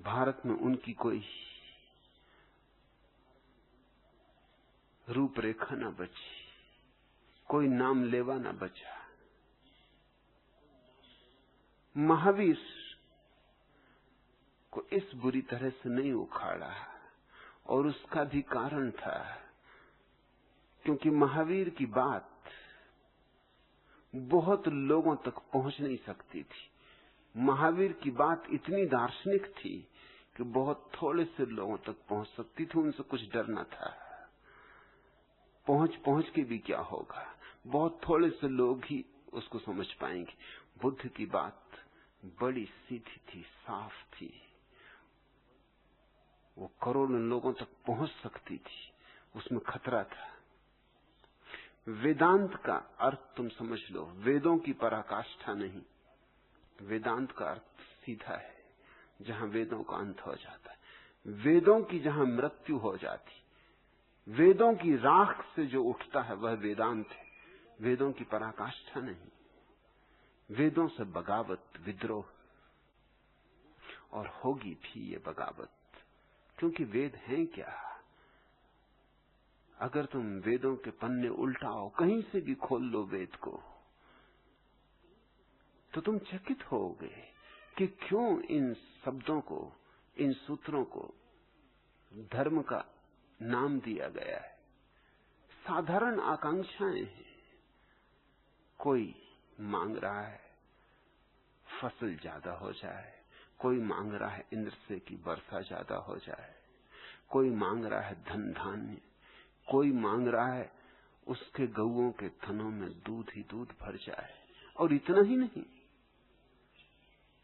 भारत में उनकी कोई रूपरेखा न बची, कोई नाम लेवा न बचा। महावीर को इस बुरी तरह से नहीं उखाड़ा, और उसका भी कारण था, क्योंकि महावीर की बात बहुत लोगों तक पहुंच नहीं सकती थी। महावीर की बात इतनी दार्शनिक थी कि बहुत थोड़े से लोगों तक पहुंच सकती थी, उनसे कुछ डर न था। पहुंच के भी क्या होगा, बहुत थोड़े से लोग ही उसको समझ पाएंगे। बुद्ध की बात बड़ी सीधी थी, साफ थी, वो करोड़ों लोगों तक पहुंच सकती थी, उसमें खतरा था। वेदांत का अर्थ तुम समझ लो, वेदों की पराकाष्ठा नहीं। वेदांत का अर्थ सीधा है, जहां वेदों का अंत हो जाता है, वेदों की जहां मृत्यु हो जाती, वेदों की राख से जो उठता है वह वेदांत है, वेदों की पराकाष्ठा नहीं। वेदों से बगावत, विद्रोह, और होगी भी ये बगावत, क्योंकि वेद हैं क्या? अगर तुम वेदों के पन्ने उल्टाओ, कहीं से भी खोल लो वेद को, तो तुम चकित होगे कि क्यों इन शब्दों को, इन सूत्रों को धर्म का नाम दिया गया है। साधारण आकांक्षाएं हैं। कोई मांग रहा है फसल ज्यादा हो जाए, कोई मांग रहा है इंद्र से की वर्षा ज्यादा हो जाए, कोई मांग रहा है धन धान्य, कोई मांग रहा है उसके गऊओं के थनों में दूध ही दूध भर जाए। और इतना ही नहीं,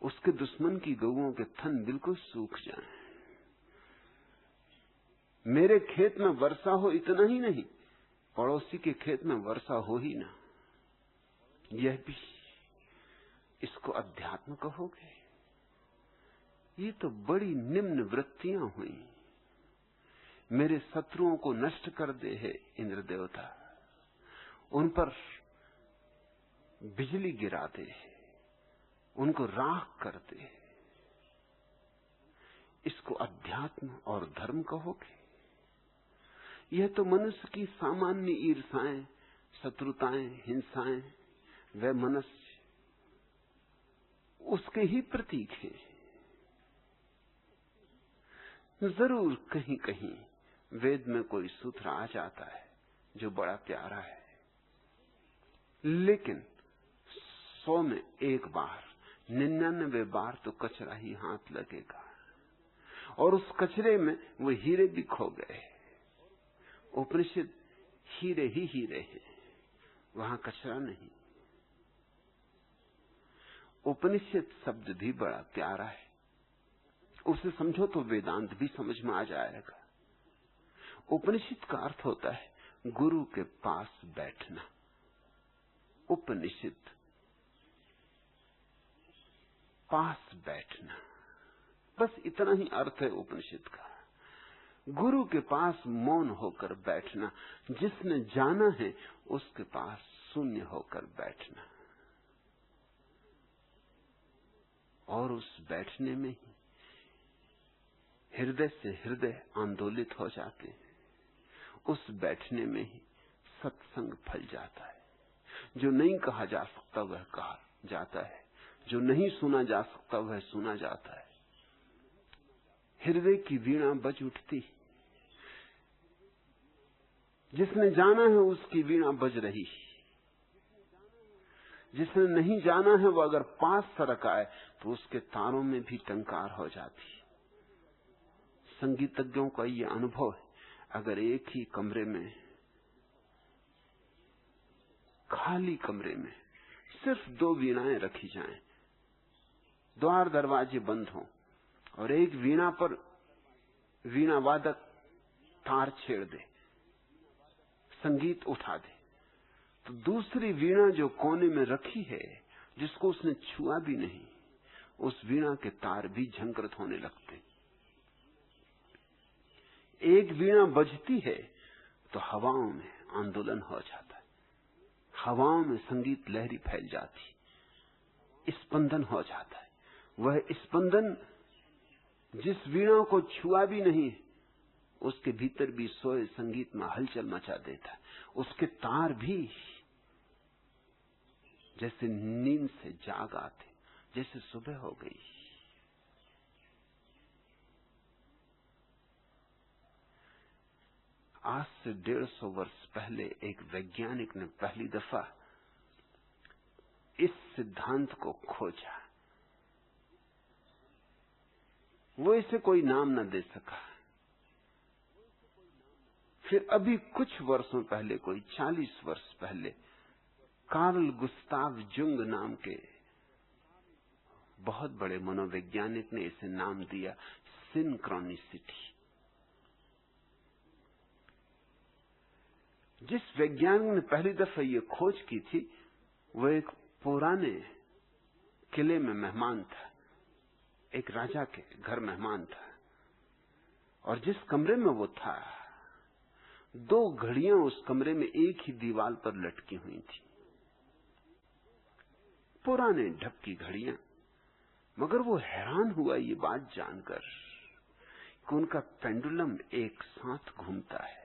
उसके दुश्मन की गऊओं के थन बिल्कुल सूख जाएं। मेरे खेत में वर्षा हो, इतना ही नहीं, पड़ोसी के खेत में वर्षा हो ही ना। यह भी, इसको अध्यात्म कहोगे? ये तो बड़ी निम्न वृत्तियां हुई। मेरे शत्रुओं को नष्ट कर दे है इंद्र देवता, उन पर बिजली गिरा दे, उनको राख कर दे। इसको अध्यात्म और धर्म कहोगे? यह तो मनुष्य की सामान्य ईर्षाएं, शत्रुताएं, हिंसाएं, वे मनुष्य उसके ही प्रतीक हैं। जरूर कहीं कहीं वेद में कोई सूत्र आ जाता है जो बड़ा प्यारा है, लेकिन 100 में 1 बार, 99 बार तो कचरा ही हाथ लगेगा, और उस कचरे में वो हीरे भी खो गए। उपनिषद हीरे ही हीरे हैं, वहां कचरा नहीं। उपनिषद शब्द भी बड़ा प्यारा है, उसे समझो तो वेदांत भी समझ में आ जाएगा। उपनिषद का अर्थ होता है गुरु के पास बैठना। उपनिषद, पास बैठना, बस इतना ही अर्थ है उपनिषद का। गुरु के पास मौन होकर बैठना, जिसने जाना है उसके पास शून्य होकर बैठना। और उस बैठने में ही हृदय से हृदय आंदोलित हो जाते हैं। उस बैठने में ही सत्संग फल जाता है। जो नहीं कहा जा सकता वह कहा जाता है, जो नहीं सुना जा सकता वह सुना जाता है। हृदय की वीणा बज उठती, जिसने जाना है उसकी वीणा बज रही। जिसने नहीं जाना है वो अगर पास सरक आए तो उसके तारों में भी टंकार हो जाती। संगीतज्ञों का ये अनुभव है, अगर एक ही कमरे में, खाली कमरे में सिर्फ 2 वीणाएं रखी जाएं, द्वार दरवाजे बंद हों, और एक वीणा पर वीणा वादक तार छेड़ दे, संगीत उठा दे, तो दूसरी वीणा जो कोने में रखी है, जिसको उसने छुआ भी नहीं, उस वीणा के तार भी झंकृत होने लगते। एक वीणा बजती है तो हवाओं में आंदोलन हो जाता है, हवाओं में संगीत लहरी फैल जाती, स्पंदन हो जाता है। वह स्पंदन जिस वीणा को छुआ भी नहीं उसके भीतर भी सोए संगीत में हलचल मचा देता है। उसके तार भी जैसे नींद से जाग आते, जैसे सुबह हो गई। आज से 150 वर्ष पहले एक वैज्ञानिक ने पहली दफा इस सिद्धांत को खोजा। वो इसे कोई नाम न दे सका। फिर अभी कुछ वर्षों पहले, कोई 40 वर्ष पहले, कार्ल गुस्ताव जुंग नाम के बहुत बड़े मनोवैज्ञानिक ने इसे नाम दिया सिंक्रोनिसिटी। जिस वैज्ञानिक ने पहली दफा ये खोज की थी वो एक पुराने किले में मेहमान था, एक राजा के घर मेहमान था, और जिस कमरे में वो था 2 घड़ियां उस कमरे में एक ही दीवार पर लटकी हुई थी, पुराने ढप की घड़ियां। मगर वो हैरान हुआ ये बात जानकर कि उनका पेंडुलम एक साथ घूमता है।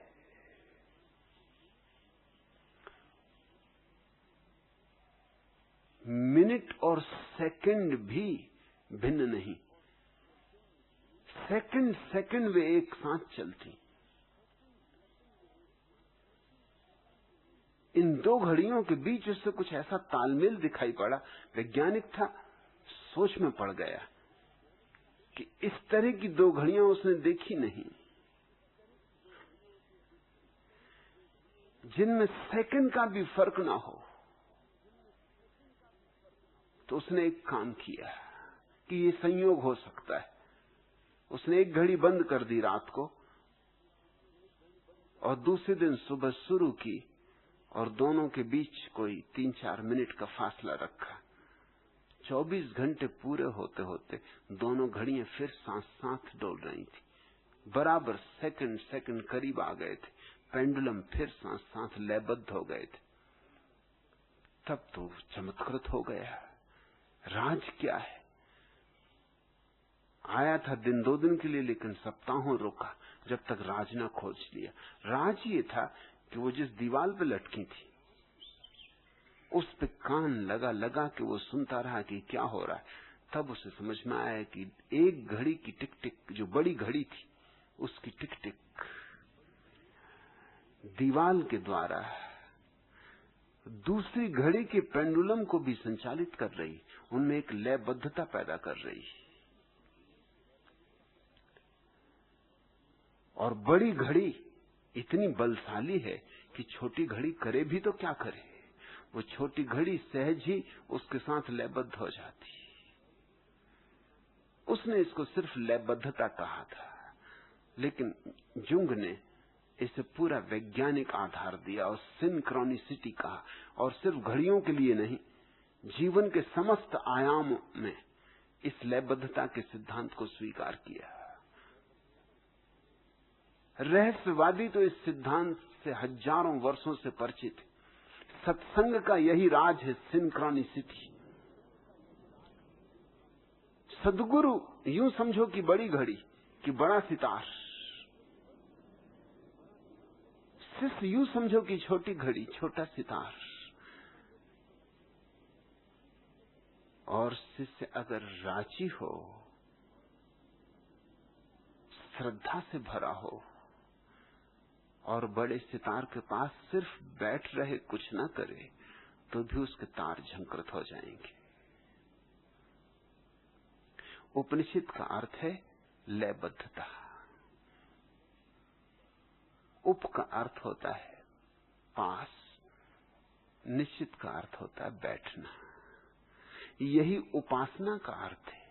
मिनट और सेकंड भी भिन्न नहीं, सेकंड सेकंड वे एक साथ चलती। इन 2 घड़ियों के बीच उससे कुछ ऐसा तालमेल दिखाई पड़ा। वैज्ञानिक था, सोच में पड़ गया कि इस तरह की 2 घड़ियां उसने देखी नहीं, जिनमें सेकंड का भी फर्क ना हो। तो उसने एक काम किया कि ये संयोग हो सकता है। उसने एक घड़ी बंद कर दी रात को और दूसरे दिन सुबह शुरू की, और दोनों के बीच कोई 3-4 मिनट का फासला रखा। 24 घंटे पूरे होते होते दोनों घड़ियां फिर साथ साथ डोल रही थी, बराबर सेकंड सेकंड करीब आ गए थे। पेंडुलम फिर साथ साथ लयबद्ध हो गए थे। तब तो चमत्कृत हो गया। राज क्या है? आया था दिन 2 दिन के लिए, लेकिन सप्ताहों रुका जब तक राज ना खोज लिया। राज ये था कि वो जिस दीवार पे लटकी थी उस पे कान लगा लगा के वो सुनता रहा कि क्या हो रहा है। तब उसे समझ में आया कि एक घड़ी की टिक टिक, जो बड़ी घड़ी थी, उसकी टिक टिक दीवार के द्वारा दूसरी घड़ी के पेंडुलम को भी संचालित कर रही, उनमें एक लयबद्धता पैदा कर रही। और बड़ी घड़ी इतनी बलशाली है कि छोटी घड़ी करे भी तो क्या करे, वो छोटी घड़ी सहज ही उसके साथ लयबद्ध हो जाती। उसने इसको सिर्फ लयबद्धता कहा था, लेकिन जुंग ने इसे पूरा वैज्ञानिक आधार दिया और सिंक्रोनिसिटी कहा। और सिर्फ घड़ियों के लिए नहीं, जीवन के समस्त आयामों में इस लयबद्धता के सिद्धांत को स्वीकार किया। रहस्यवादी तो इस सिद्धांत से हजारों वर्षों से परिचित है। सत्संग का यही राज है, सिंक्रोनिसिटी। सद्गुरु यूं समझो कि बड़ी घड़ी, कि बड़ा सितार। शिष्य यूं समझो कि छोटी घड़ी, छोटा सितार। और शिष्य अगर राजी हो, श्रद्धा से भरा हो और बड़े सितार के पास सिर्फ बैठ रहे, कुछ ना करे, तो भी उसके तार झंकृत हो जाएंगे। उपनिषद का अर्थ है लयबद्धता। उप का अर्थ होता है पास, निश्चित का अर्थ होता है बैठना। यही उपासना का अर्थ है,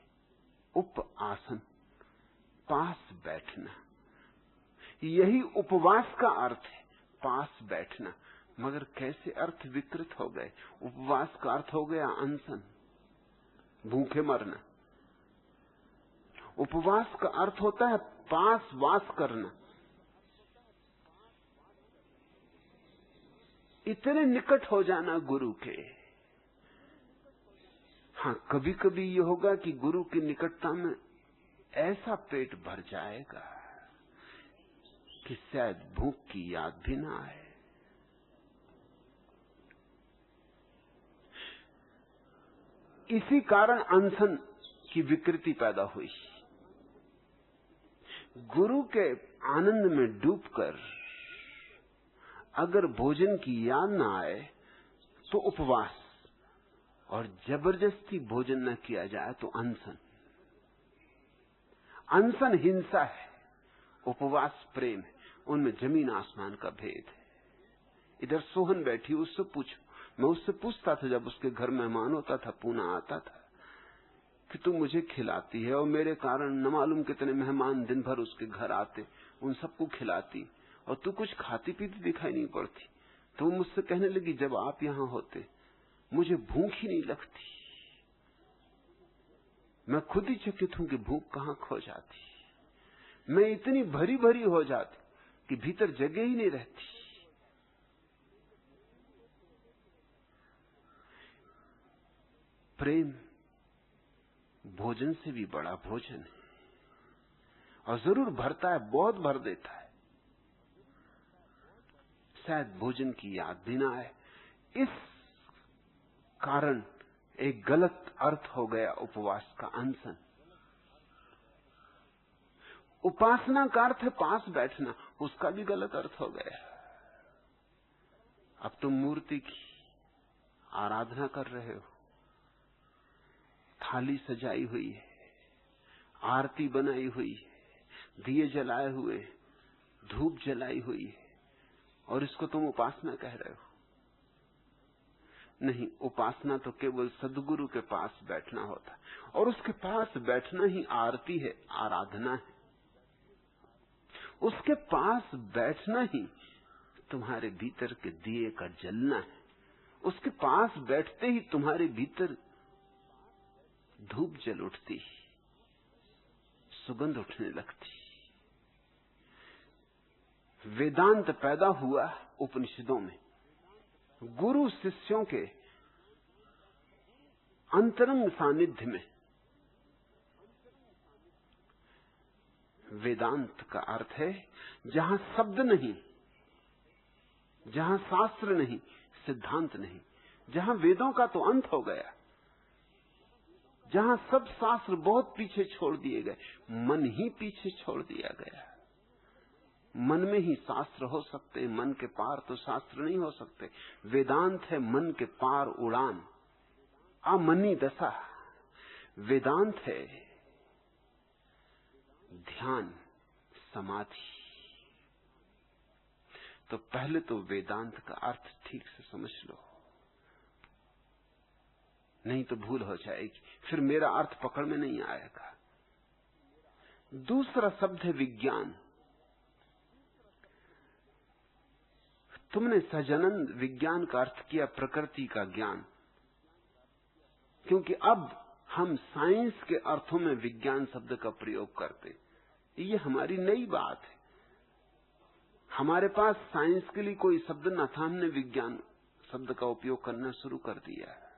उप आसन, पास बैठना। यही उपवास का अर्थ है, पास बैठना। मगर कैसे अर्थ विकृत हो गए। उपवास का अर्थ हो गया अनशन, भूखे मरना। उपवास का अर्थ होता है पास वास करना, इतने निकट हो जाना गुरु के। हाँ, कभी कभी ये होगा कि गुरु की निकटता में ऐसा पेट भर जाएगा कि शायद भूख की याद भी ना आए। इसी कारण अनशन की विकृति पैदा हुई। गुरु के आनंद में डूबकर अगर भोजन की याद ना आए तो उपवास, और जबरदस्ती भोजन न किया जाए तो अनशन। अनशन हिंसा है, उपवास प्रेम है। उनमें जमीन आसमान का भेद है। इधर सोहन बैठी, उससे पूछो। मैं उससे पूछता था जब उसके घर मेहमान होता था, पूना आता था, कि तू मुझे खिलाती है और मेरे कारण न मालूम कितने मेहमान दिन भर उसके घर आते, उन सबको खिलाती, और तू कुछ खाती पीती दिखाई नहीं पड़ती। तो वो मुझसे कहने लगी, जब आप यहां होते मुझे भूख ही नहीं लगती। मैं खुद ही चकित हूं कि भूख कहां खो जाती। मैं इतनी भरी भरी हो जाती कि भीतर जगह ही नहीं रहती। प्रेम भोजन से भी बड़ा भोजन है, और जरूर भरता है, बहुत भर देता है। शायद भोजन की याद भी ना आए। इस कारण एक गलत अर्थ हो गया उपवास का, अनशन। उपासना का अर्थ है पास बैठना, उसका भी गलत अर्थ हो गया। अब तुम मूर्ति की आराधना कर रहे हो, थाली सजाई हुई है, आरती बनाई हुई है, दिए जलाए हुए, धूप जलाई हुई है, और इसको तुम उपासना कह रहे हो। नहीं, उपासना तो केवल सद्गुरु के पास बैठना होता है, और उसके पास बैठना ही आरती है, आराधना है। उसके पास बैठना ही तुम्हारे भीतर के दिए का जलना है। उसके पास बैठते ही तुम्हारे भीतर धूप जल उठती, सुगंध उठने लगती। वेदांत पैदा हुआ उपनिषदों में, गुरु शिष्यों के अंतरंग सानिध्य में। वेदांत का अर्थ है जहां शब्द नहीं, जहां शास्त्र नहीं, सिद्धांत नहीं, जहां वेदों का तो अंत हो गया, जहां सब शास्त्र बहुत पीछे छोड़ दिए गए, मन ही पीछे छोड़ दिया गया। मन में ही शास्त्र हो सकते, मन के पार तो शास्त्र नहीं हो सकते। वेदांत है मन के पार उड़ान, अमनी दशा। वेदांत है ध्यान, समाधि। तो पहले तो वेदांत का अर्थ ठीक से समझ लो, नहीं तो भूल हो जाएगी, फिर मेरा अर्थ पकड़ में नहीं आएगा। दूसरा शब्द है विज्ञान। तुमने सजानंद विज्ञान का अर्थ किया प्रकृति का ज्ञान, क्योंकि अब हम साइंस के अर्थों में विज्ञान शब्द का प्रयोग करते। ये हमारी नई बात है। हमारे पास साइंस के लिए कोई शब्द न था, हमने विज्ञान शब्द का उपयोग करना शुरू कर दिया है।